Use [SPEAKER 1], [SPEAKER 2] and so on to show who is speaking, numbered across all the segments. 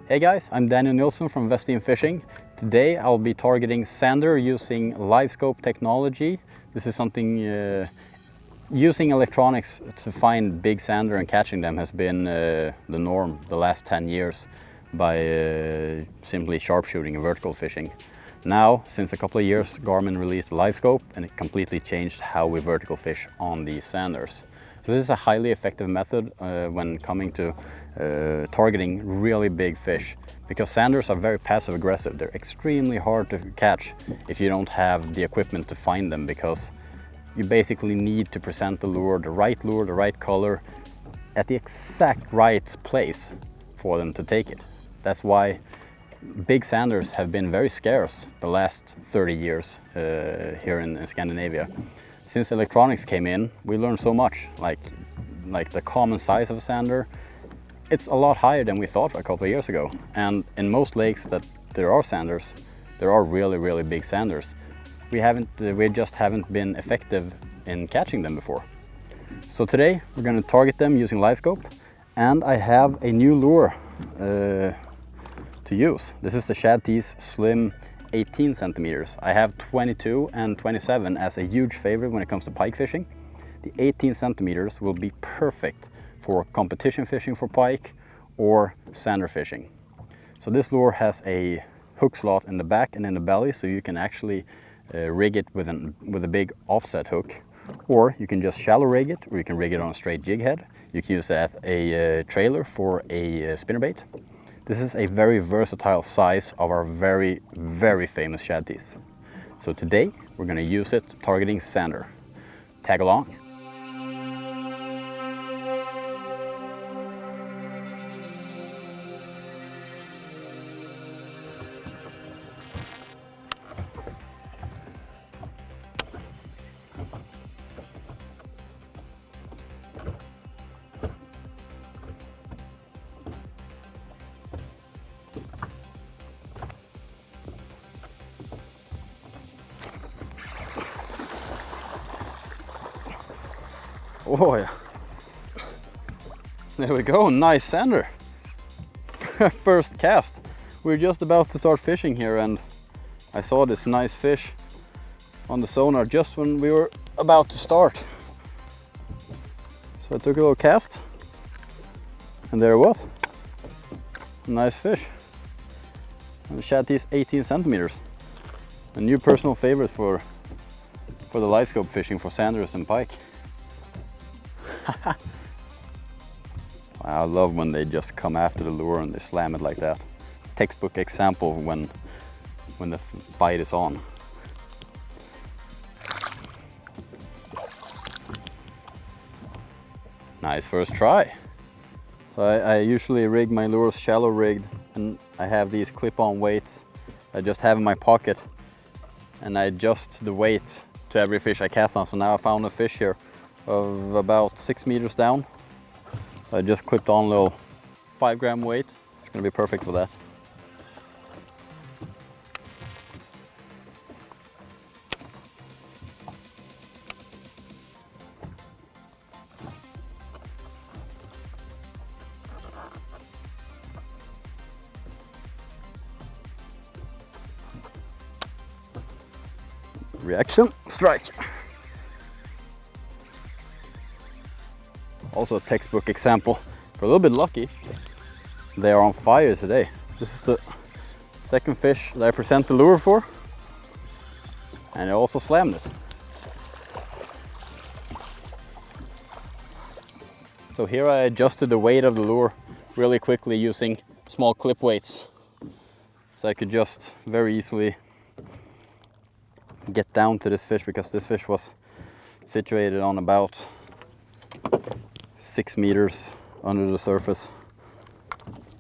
[SPEAKER 1] Hey guys, I'm Daniel Nilsson from Westin Fishing. Today I'll be targeting Zander using LiveScope technology. This is something using electronics to find big Zander and catching them has been the norm the last 10 years by simply sharpshooting and vertical fishing. Now, since a couple of years, Garmin released LiveScope and it completely changed how we vertical fish on these Zanders. So this is a highly effective method when coming to targeting really big fish, because Zanders are very passive aggressive. They're extremely hard to catch if you don't have the equipment to find them, because you basically need to present the lure, the right color, at the exact right place for them to take it. That's why big Zanders have been very scarce the last 30 years here in Scandinavia. Since electronics came in, we learned so much, like the common size of a Zander. It's a lot higher than we thought a couple of years ago. And in most lakes that there are Zanders, there are really big Zanders. We just haven't been effective in catching them before. So today we're going to target them using LiveScope, and I have a new lure to use. This is the Shad Tees Slim 18 centimeters. I have 22 and 27 as a huge favorite when it comes to pike fishing. The 18 centimeters will be perfect for competition fishing for pike or Zander fishing. So this lure has a hook slot in the back and in the belly, so you can actually rig it with a big offset hook, or you can just shallow rig it, or you can rig it on a straight jig head. You can use it as a trailer for a spinnerbait. This is a very versatile size of our very famous Shad Tees. So today we're going to use it targeting Zander. Tag along. Oh yeah, there we go, nice Zander. First cast. We're just about to start fishing here, and I saw this nice fish on the sonar just when we were about to start. So I took a little cast, and there it was. A nice fish. And the Shad Tees 18 centimeters. A new personal favorite for the LiveScope fishing for Zanders and pike. I love when they just come after the lure and they slam it like that. Textbook example when the bite is on. Nice first try. So I usually rig my lures shallow rigged, and I have these clip-on weights I just have in my pocket, and I adjust the weight to every fish I cast on. So now I found a fish here of about 6 meters down. I just clipped on a little 5-gram weight. It's going to be perfect for that. Reaction, strike. Also a textbook example. For a little bit lucky, they are on fire today. This is the second fish that I present the lure for, and I also slammed it. So here I adjusted the weight of the lure really quickly using small clip weights, so I could just very easily get down to this fish, because this fish was situated on about 6 meters under the surface.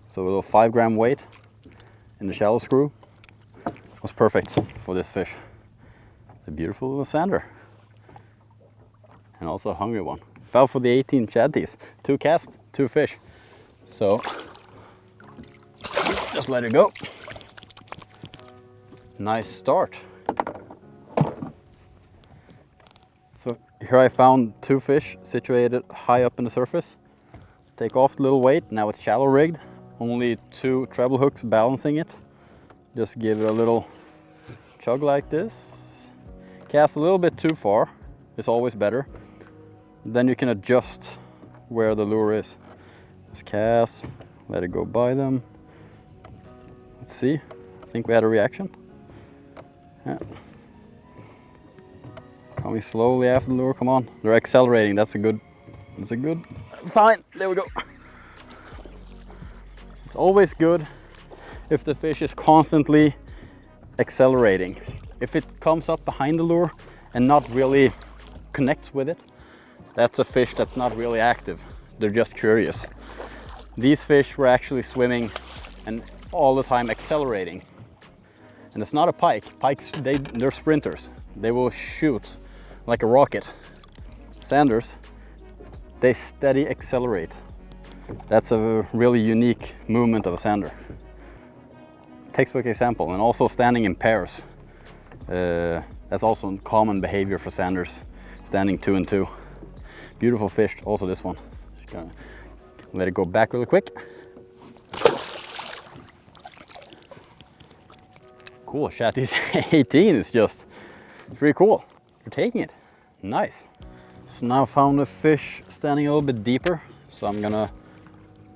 [SPEAKER 1] So a little 5-gram weight in the shallow screw was perfect for this fish. It's a beautiful little Zander, and also a hungry one. Fell for the 18 Shad Tees. 2 casts, 2 fish. So just let it go. Nice start. So here I found 2 fish situated high up in the surface. Take off the little weight, now it's shallow rigged, only 2 treble hooks balancing it. Just give it a little chug like this. Cast a little bit too far, it's always better. Then you can adjust where the lure is. Just cast, let it go by them. Let's see, I think we had a reaction. Yeah. Coming slowly after the lure, come on. They're accelerating, that's a good sign. There we go. It's always good if the fish is constantly accelerating. If it comes up behind the lure and not really connects with it, that's a fish that's not really active. They're just curious. These fish were actually swimming and all the time accelerating. And it's not a pike. Pikes, they're sprinters. They will shoot like a rocket. Zanders, they steady accelerate. That's a really unique movement of a Zander. Textbook example, and also standing in pairs. That's also common behavior for Zanders, standing 2 and 2. Beautiful fish, also this one. Just gonna let it go back really quick. Cool, Chatty's 18 is just pretty cool. You're taking it, nice. So now I found a fish standing a little bit deeper, so I'm gonna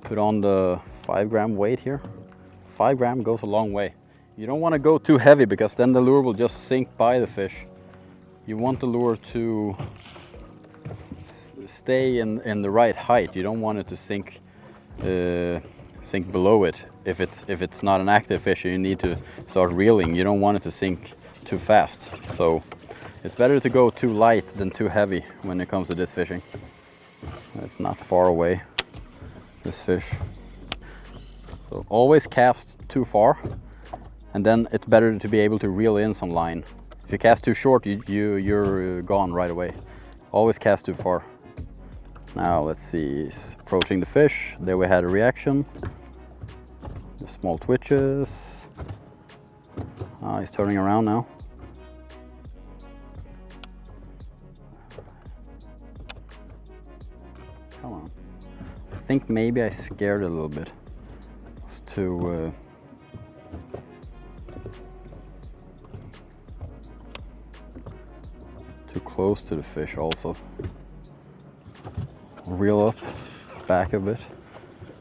[SPEAKER 1] put on the 5 gram weight here. 5 gram goes a long way. You don't want to go too heavy because then the lure will just sink by the fish. You want the lure to stay in the right height. You don't want it to sink below it. If it's not an active fish, you need to start reeling. You don't want it to sink too fast. So it's better to go too light than too heavy when it comes to this fishing. It's not far away, this fish. So always cast too far, and then it's better to be able to reel in some line. If you cast too short, you're gone right away. Always cast too far. Now let's see, he's approaching the fish. There we had a reaction. The small twitches. He's turning around now. Come on. I think maybe I scared it a little bit. It's too close to the fish also. Reel up back a bit.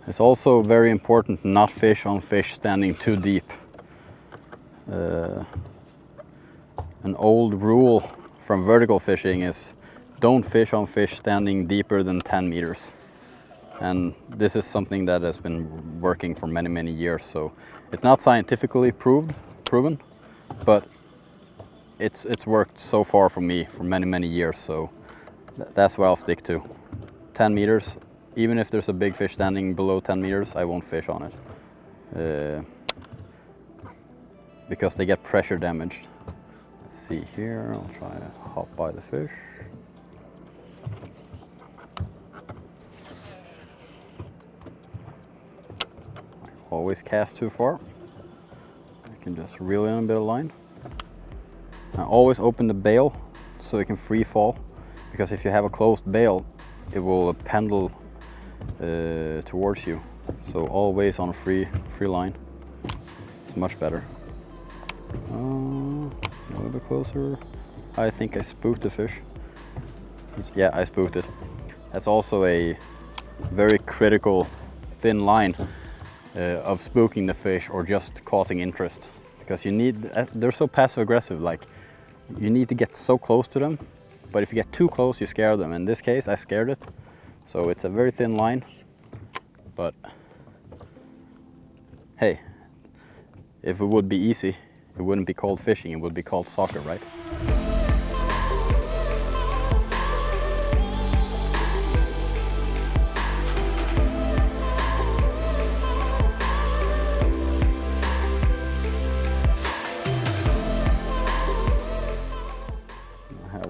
[SPEAKER 1] It's also very important not fish on fish standing too deep. An old rule from vertical fishing is don't fish on fish standing deeper than 10 meters. And this is something that has been working for many, many years. So it's not scientifically proven, but it's worked so far for me for many, many years. So that's what I'll stick to. 10 meters, even if there's a big fish standing below 10 meters, I won't fish on it. Because they get pressure damaged. Let's see here, I'll try to hop by the fish. Always cast too far. I can just reel in a bit of line. Now always open the bail so it can free fall, because if you have a closed bail, it will pendle towards you. So always on a free line. It's much better. A little bit closer. I think I spooked the fish. Yeah, I spooked it. That's also a very critical thin line of spooking the fish or just causing interest, because you need, they're so passive aggressive, like you need to get so close to them, but if you get too close you scare them. In this case I scared it, so it's a very thin line. But hey, if it would be easy, it wouldn't be called fishing, it would be called soccer, right?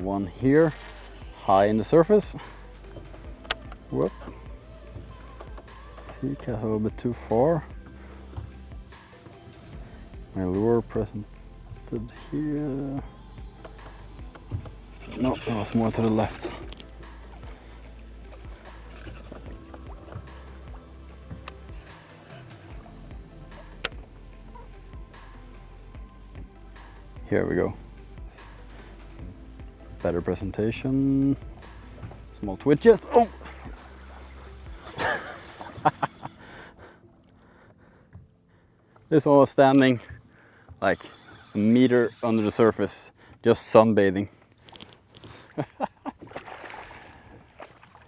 [SPEAKER 1] One here, high in the surface. Whoop. See, cast a little bit too far. My lure presented here. No, that was more to the left. Here we go. Better presentation. Small twitches. Oh! This one was standing like a meter under the surface, just sunbathing.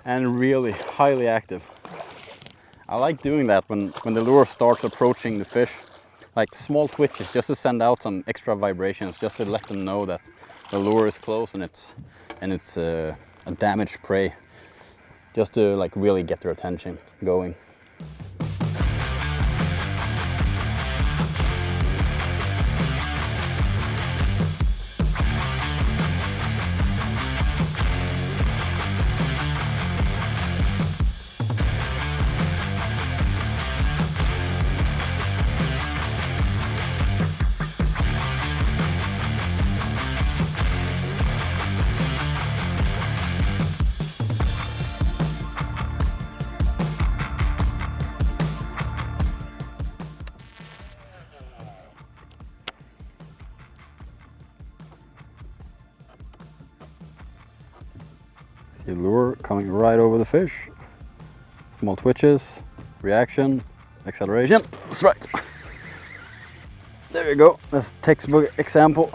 [SPEAKER 1] And really highly active. I like doing that when the lure starts approaching the fish. Like small twitches, just to send out some extra vibrations, just to let them know that the lure is close and it's a damaged prey. Just to like really get their attention going. See the lure coming right over the fish. Small twitches, reaction, acceleration, strike. There you go. That's a textbook example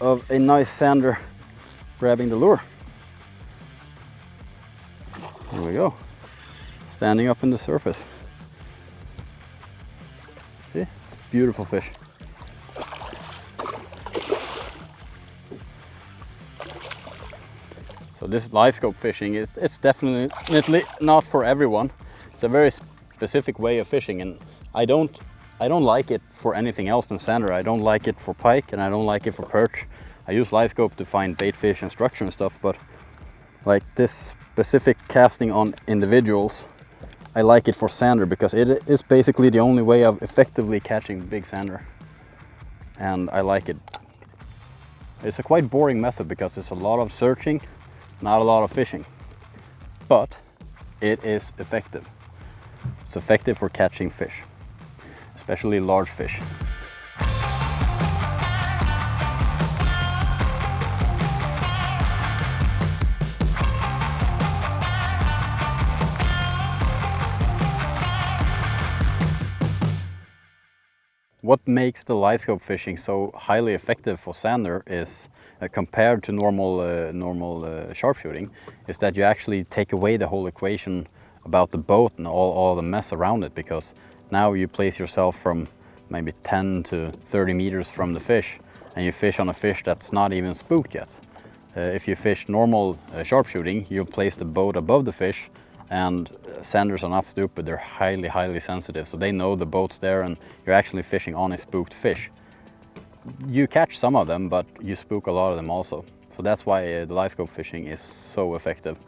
[SPEAKER 1] of a nice sander grabbing the lure. There we go. Standing up in the surface. See? It's a beautiful fish. So this LiveScope fishing it's definitely not for everyone. It's a very specific way of fishing, and I don't like it for anything else than sander. I don't like it for pike, and I don't like it for perch. I use LiveScope to find bait fish and structure and stuff, but like this specific casting on individuals, I like it for sander because it is basically the only way of effectively catching big sander, and I like it. It's a quite boring method because it's a lot of searching, not a lot of fishing, but it is effective. It's effective for catching fish, especially large fish. What makes the LiveScope fishing so highly effective for sander is, compared to normal sharpshooting, is that you actually take away the whole equation about the boat and all the mess around it, because now you place yourself from maybe 10 to 30 meters from the fish, and you fish on a fish that's not even spooked yet. If you fish normal sharpshooting, you place the boat above the fish, and sanders are not stupid, they're highly sensitive, so they know the boat's there and you're actually fishing on a spooked fish. You catch some of them, but you spook a lot of them also. So that's why the LiveScope fishing is so effective.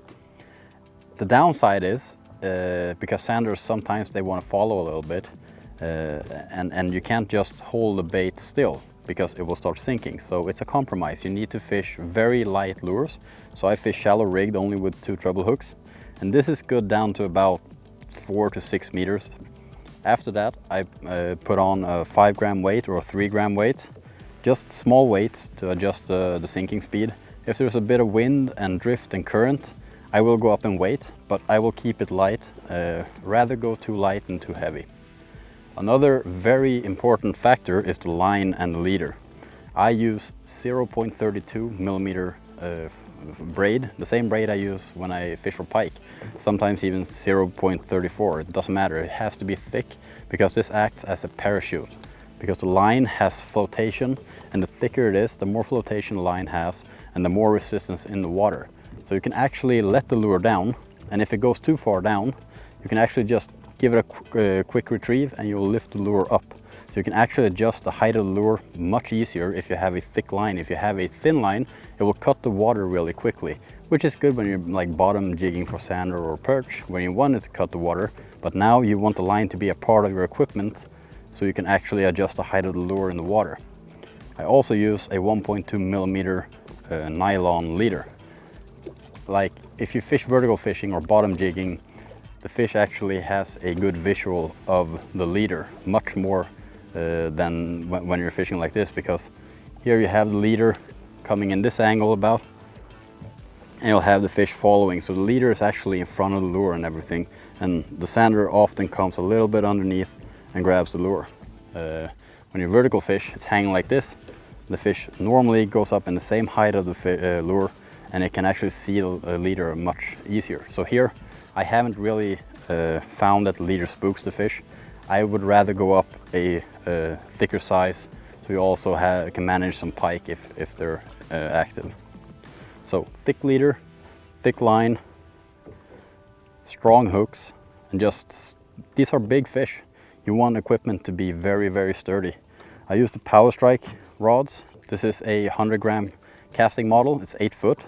[SPEAKER 1] The downside is, because sanders sometimes they want to follow a little bit, and you can't just hold the bait still because it will start sinking. So it's a compromise. You need to fish very light lures. So I fish shallow rigged only with 2 treble hooks. And this is good down to about 4 to 6 meters. After that, I put on a 5 gram weight or a 3 gram weight, just small weights to adjust the sinking speed. If there's a bit of wind and drift and current, I will go up in weight, but I will keep it light, rather go too light than too heavy. Another very important factor is the line and the leader. I use 0.32 millimeter braid, the same braid I use when I fish for pike, sometimes even 0.34, it doesn't matter, it has to be thick because this acts as a parachute, because the line has flotation, and the thicker it is, the more flotation the line has and the more resistance in the water. So you can actually let the lure down, and if it goes too far down, you can actually just give it a quick retrieve and you'll lift the lure up. So you can actually adjust the height of the lure much easier if you have a thick line. If you have a thin line, it will cut the water really quickly, which is good when you're like bottom jigging for sander or perch, when you want it to cut the water. But now you want the line to be a part of your equipment, so you can actually adjust the height of the lure in the water. I also use a 1.2 millimeter nylon leader. Like if you fish vertical fishing or bottom jigging, the fish actually has a good visual of the leader, much more than when you're fishing like this, because here you have the leader coming in this angle about, and you'll have the fish following, so the leader is actually in front of the lure and everything, and the Zander often comes a little bit underneath and grabs the lure. When you vertical fish, it's hanging like this. The fish normally goes up in the same height of the lure, and it can actually see the leader much easier. So here I haven't really found that the leader spooks the fish. I would rather go up a thicker size, so you also can manage some pike if they're active. So thick leader, thick line, strong hooks, and just, these are big fish. You want equipment to be very, very sturdy. I use the Power Strike rods. This is a 100-gram casting model. It's 8 foot.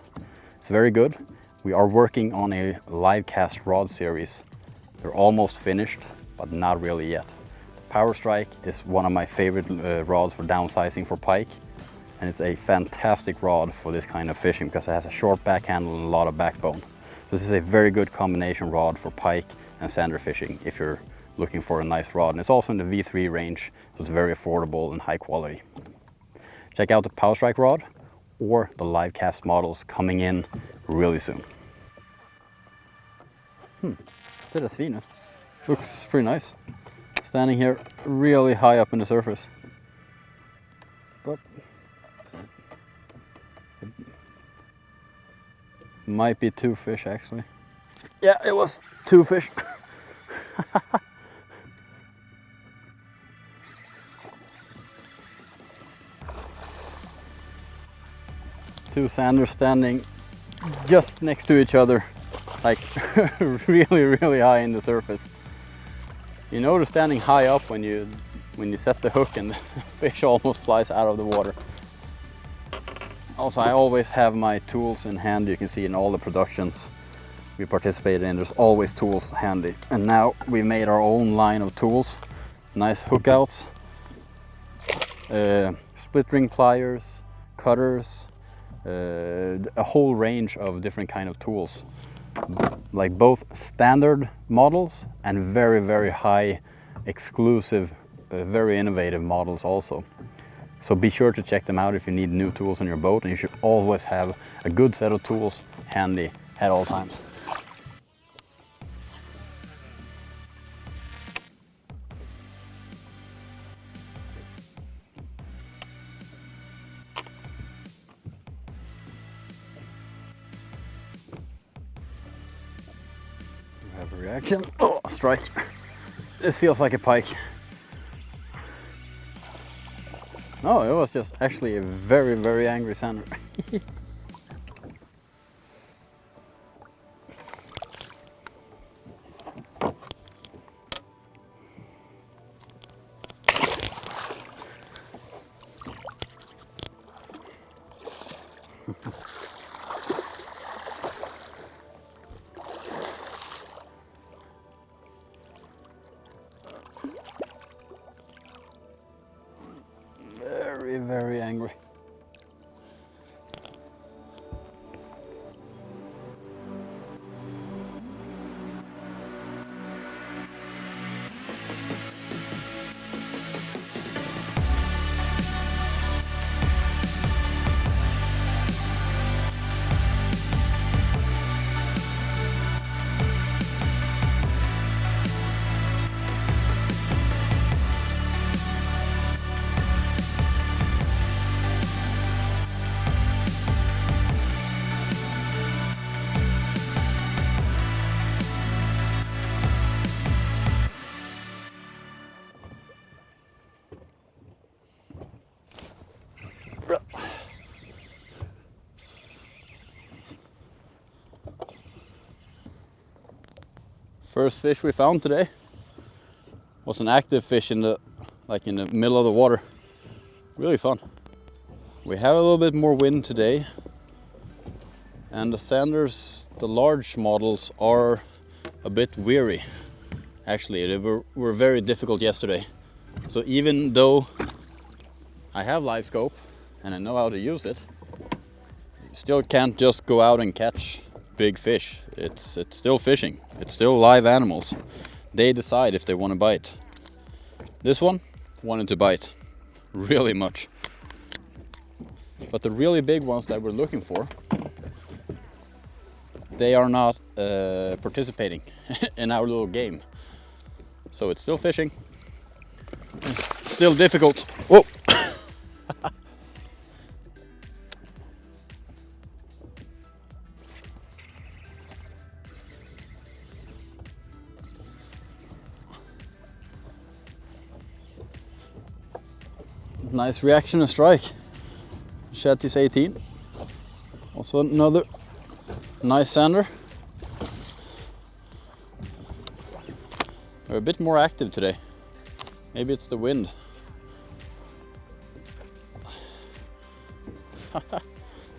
[SPEAKER 1] It's very good. We are working on a live cast rod series. They're almost finished, but not really yet. Power Strike is one of my favorite rods for downsizing for pike, and it's a fantastic rod for this kind of fishing because it has a short back handle and a lot of backbone. This is a very good combination rod for pike and Zander fishing if you're looking for a nice rod, and it's also in the V3 range, so it's very affordable and high quality. Check out the Power Strike rod or the live cast models coming in really soon. Det är fint. Looks pretty nice. Standing here really high up in the surface. But it might be 2 fish actually. Yeah, it was 2 fish. 2 Zanders standing just next to each other, like really, really high in the surface. You know they're standing high up when you set the hook and the fish almost flies out of the water. Also, I always have my tools in hand. You can see in all the productions we participated in, there's always tools handy. And now we made our own line of tools. Nice hook outs, split ring pliers, cutters, a whole range of different kind of tools, like both standard models and very, very high exclusive, very innovative models also. So be sure to check them out if you need new tools on your boat, and you should always have a good set of tools handy at all times. Have a reaction. Oh, strike. This feels like a pike. No, it was just actually a very, very angry Zander. Very, very angry. First fish we found today was an active fish in the middle of the water. Really fun. We have a little bit more wind today, and the Zanders, the large models, are a bit weary. Actually, they were very difficult yesterday. So even though I have LiveScope and I know how to use it, you still can't just go out and catch big fish. It's still fishing. It's still live animals. They decide if they want to bite. This one, wanted to bite really much. But the really big ones that we're looking for, they are not participating in our little game. So it's still fishing. It's still difficult. Whoa! Nice reaction and strike. Shetty's 18. Also another nice Zander. They're a bit more active today. Maybe it's the wind.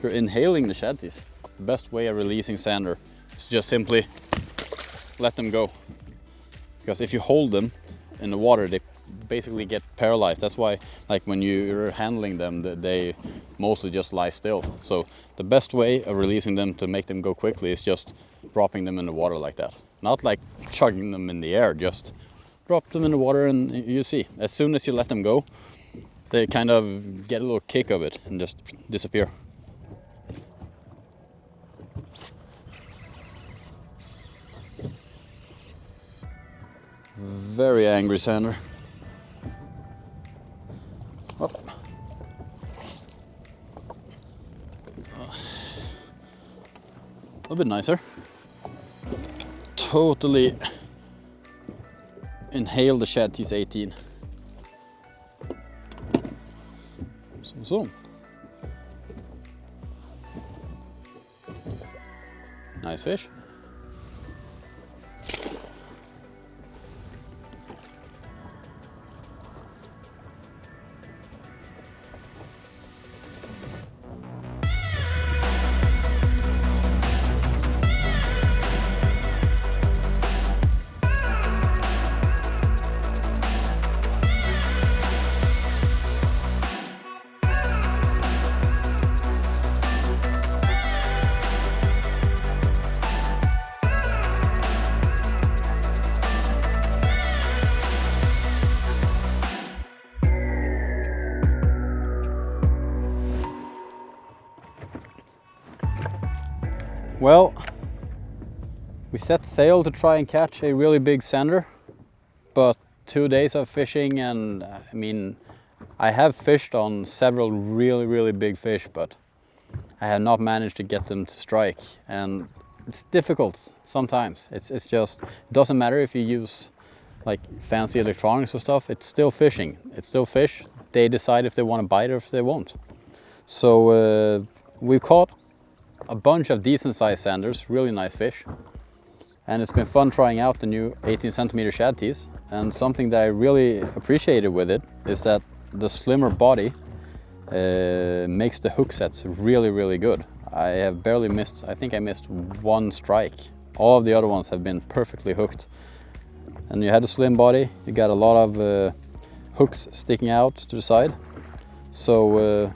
[SPEAKER 1] You're inhaling the shetties. The best way of releasing Zander is just simply let them go. Because if you hold them in the water, they basically get paralyzed. That's why, like, when you're handling them, they mostly just lie still. So the best way of releasing them to make them go quickly is just dropping them in the water like that. Not like chugging them in the air, just drop them in the water, and you see, as soon as you let them go, they kind of get a little kick of it and just disappear. Very angry Zander. Oh. A little bit nicer. Totally inhale the Shetty's 18. So. Nice fish. Well, we set sail to try and catch a really big Zander, but 2 days of fishing, and I mean, I have fished on several really big fish, but I have not managed to get them to strike, and it's difficult sometimes. It's just, it doesn't matter if you use like fancy electronics or stuff, it's still fishing. It's still fish. They decide if they want to bite or if they won't. So we've caught a bunch of decent sized Zanders, really nice fish. And it's been fun trying out the new 18 centimeter shad tees. And something that I really appreciated with it is that the slimmer body makes the hook sets really good. I have barely missed, I think I missed one strike. All of the other ones have been perfectly hooked. And you had a slim body, you got a lot of hooks sticking out to the side. So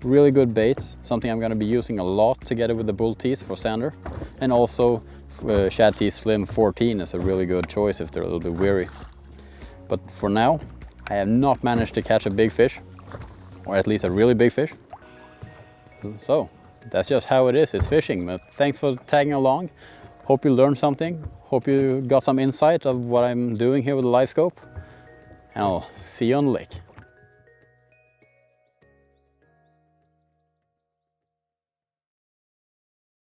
[SPEAKER 1] really good bait, something I'm going to be using a lot together with the bull teeth for Zander. And also shad teeth slim 14 is a really good choice if they're a little bit weary. But for now, I have not managed to catch a big fish, or at least a really big fish. So that's just how it is, it's fishing. But thanks for tagging along. Hope you learned something. Hope you got some insight of what I'm doing here with the LiveScope. And I'll see you on the lake.